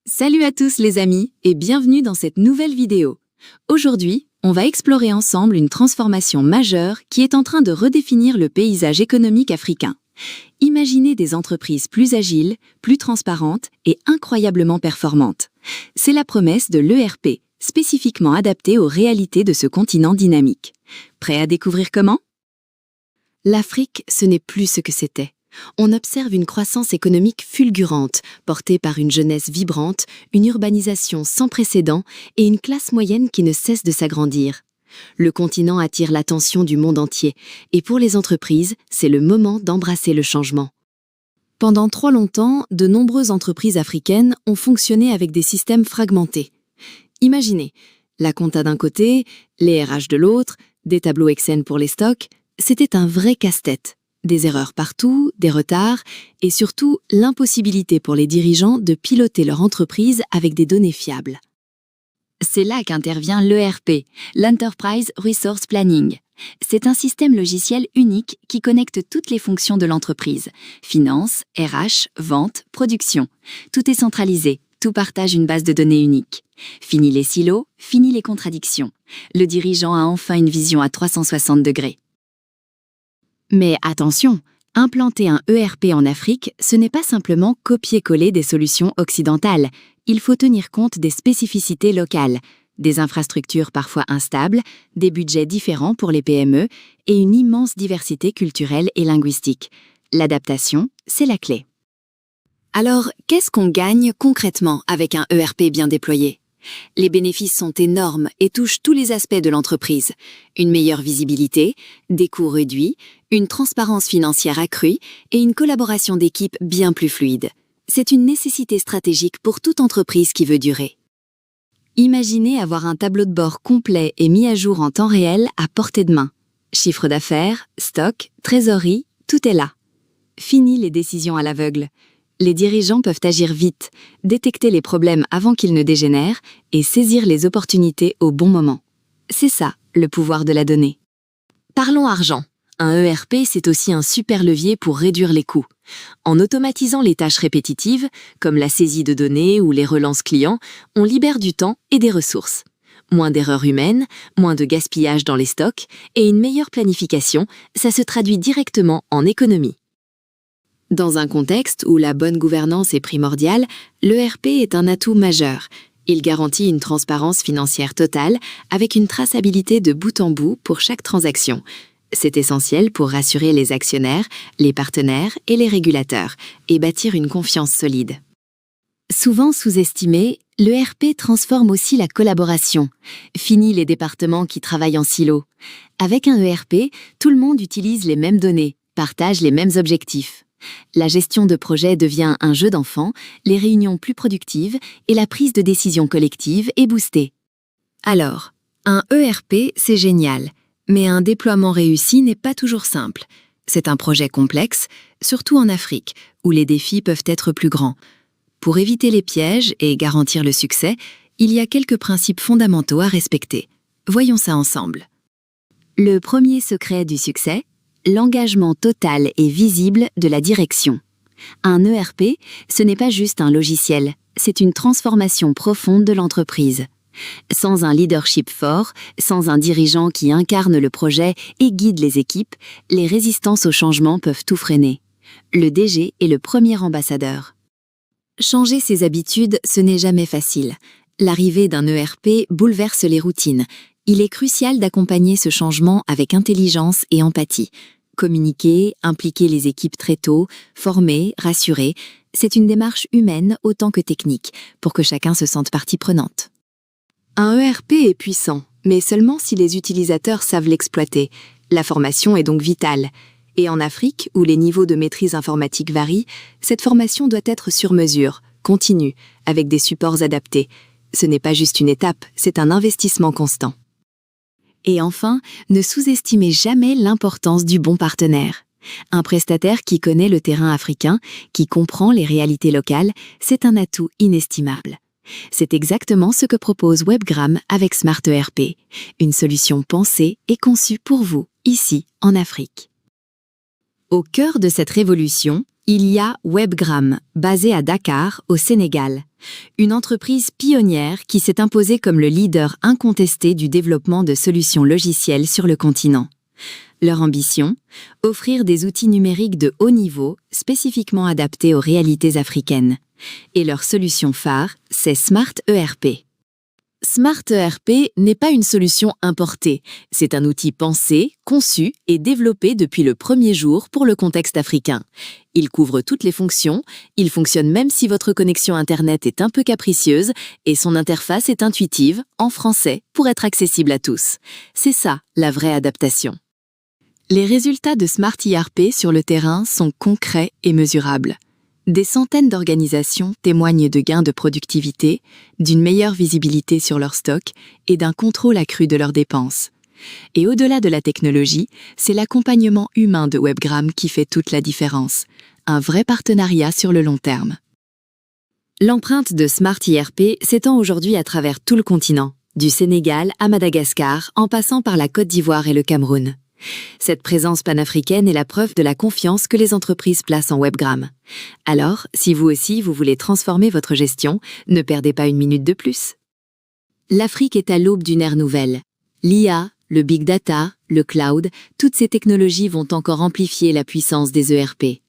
Salut à tous les amis et bienvenue dans cette nouvelle vidéo. Aujourd'hui, on va explorer ensemble une transformation majeure qui est en train de redéfinir le paysage économique africain. Imaginez des entreprises plus agiles, plus transparentes et incroyablement performantes. C'est la promesse de l'ERP, spécifiquement adaptée aux réalités de ce continent dynamique. Prêt à découvrir comment? L'Afrique, ce n'est plus ce que c'était. On observe une croissance économique fulgurante, portée par une jeunesse vibrante, une urbanisation sans précédent et une classe moyenne qui ne cesse de s'agrandir. Le continent attire l'attention du monde entier, et pour les entreprises, c'est le moment d'embrasser le changement. Pendant trop longtemps, de nombreuses entreprises africaines ont fonctionné avec des systèmes fragmentés. Imaginez, la compta d'un côté, les RH de l'autre, des tableaux Excel pour les stocks, c'était un vrai casse-tête. Des erreurs partout, des retards et surtout l'impossibilité pour les dirigeants de piloter leur entreprise avec des données fiables. C'est là qu'intervient l'ERP, l'Enterprise Resource Planning. C'est un système logiciel unique qui connecte toutes les fonctions de l'entreprise. Finance, RH, vente, production. Tout est centralisé, tout partage une base de données unique. Fini les silos, fini les contradictions. Le dirigeant a enfin une vision à 360 degrés. Mais attention, implanter un ERP en Afrique, ce n'est pas simplement copier-coller des solutions occidentales. Il faut tenir compte des spécificités locales, des infrastructures parfois instables, des budgets différents pour les PME et une immense diversité culturelle et linguistique. L'adaptation, c'est la clé. Alors, qu'est-ce qu'on gagne concrètement avec un ERP bien déployé ? Les bénéfices sont énormes et touchent tous les aspects de l'entreprise. Une meilleure visibilité, des coûts réduits, une transparence financière accrue et une collaboration d'équipe bien plus fluide. C'est une nécessité stratégique pour toute entreprise qui veut durer. Imaginez avoir un tableau de bord complet et mis à jour en temps réel à portée de main. Chiffre d'affaires, stock, trésorerie, tout est là. Fini les décisions à l'aveugle. Les dirigeants peuvent agir vite, détecter les problèmes avant qu'ils ne dégénèrent et saisir les opportunités au bon moment. C'est ça, le pouvoir de la donnée. Parlons argent. Un ERP, c'est aussi un super levier pour réduire les coûts. En automatisant les tâches répétitives, comme la saisie de données ou les relances clients, on libère du temps et des ressources. Moins d'erreurs humaines, moins de gaspillage dans les stocks et une meilleure planification, ça se traduit directement en économie. Dans un contexte où la bonne gouvernance est primordiale, l'ERP est un atout majeur. Il garantit une transparence financière totale avec une traçabilité de bout en bout pour chaque transaction. C'est essentiel pour rassurer les actionnaires, les partenaires et les régulateurs et bâtir une confiance solide. Souvent sous-estimé, l'ERP transforme aussi la collaboration. Fini les départements qui travaillent en silo. Avec un ERP, tout le monde utilise les mêmes données, partage les mêmes objectifs. La gestion de projet devient un jeu d'enfant, les réunions plus productives et la prise de décision collective est boostée. Alors, un ERP, c'est génial, mais un déploiement réussi n'est pas toujours simple. C'est un projet complexe, surtout en Afrique, où les défis peuvent être plus grands. Pour éviter les pièges et garantir le succès, il y a quelques principes fondamentaux à respecter. Voyons ça ensemble. Le premier secret du succès, l'engagement total et visible de la direction. Un ERP, ce n'est pas juste un logiciel, c'est une transformation profonde de l'entreprise. Sans un leadership fort, sans un dirigeant qui incarne le projet et guide les équipes, les résistances au changement peuvent tout freiner. Le DG est le premier ambassadeur. Changer ses habitudes, ce n'est jamais facile. L'arrivée d'un ERP bouleverse les routines. Il est crucial d'accompagner ce changement avec intelligence et empathie. Communiquer, impliquer les équipes très tôt, former, rassurer, c'est une démarche humaine autant que technique, pour que chacun se sente partie prenante. Un ERP est puissant, mais seulement si les utilisateurs savent l'exploiter. La formation est donc vitale. Et en Afrique, où les niveaux de maîtrise informatique varient, cette formation doit être sur mesure, continue, avec des supports adaptés. Ce n'est pas juste une étape, c'est un investissement constant. Et enfin, ne sous-estimez jamais l'importance du bon partenaire. Un prestataire qui connaît le terrain africain, qui comprend les réalités locales, c'est un atout inestimable. C'est exactement ce que propose Webgram avec Smart ERP, une solution pensée et conçue pour vous, ici, en Afrique. Au cœur de cette révolution, Il y a Webgram, basée à Dakar, au Sénégal. Une entreprise pionnière qui s'est imposée comme le leader incontesté du développement de solutions logicielles sur le continent. Leur ambition ? Offrir des outils numériques de haut niveau, spécifiquement adaptés aux réalités africaines. Et leur solution phare, c'est Smart ERP. Smart ERP n'est pas une solution importée, c'est un outil pensé, conçu et développé depuis le premier jour pour le contexte africain. Il couvre toutes les fonctions, il fonctionne même si votre connexion Internet est un peu capricieuse et son interface est intuitive, en français, pour être accessible à tous. C'est ça, la vraie adaptation. Les résultats de Smart ERP sur le terrain sont concrets et mesurables. Des centaines d'organisations témoignent de gains de productivité, d'une meilleure visibilité sur leur stock et d'un contrôle accru de leurs dépenses. Et au-delà de la technologie, c'est l'accompagnement humain de Webgram qui fait toute la différence. Un vrai partenariat sur le long terme. L'empreinte de Smart ERP s'étend aujourd'hui à travers tout le continent, du Sénégal à Madagascar, en passant par la Côte d'Ivoire et le Cameroun. Cette présence panafricaine est la preuve de la confiance que les entreprises placent en Webgram. Alors, si vous aussi vous voulez transformer votre gestion, ne perdez pas une minute de plus. L'Afrique est à l'aube d'une ère nouvelle. L'IA, le Big Data, le Cloud, toutes ces technologies vont encore amplifier la puissance des ERP.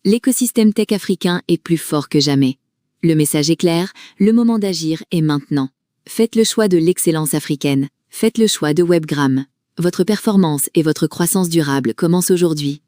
L'écosystème tech africain est plus fort que jamais. Le message est clair, le moment d'agir est maintenant. Faites le choix de l'excellence africaine. Faites le choix de Webgram. Votre performance et votre croissance durable commencent aujourd'hui.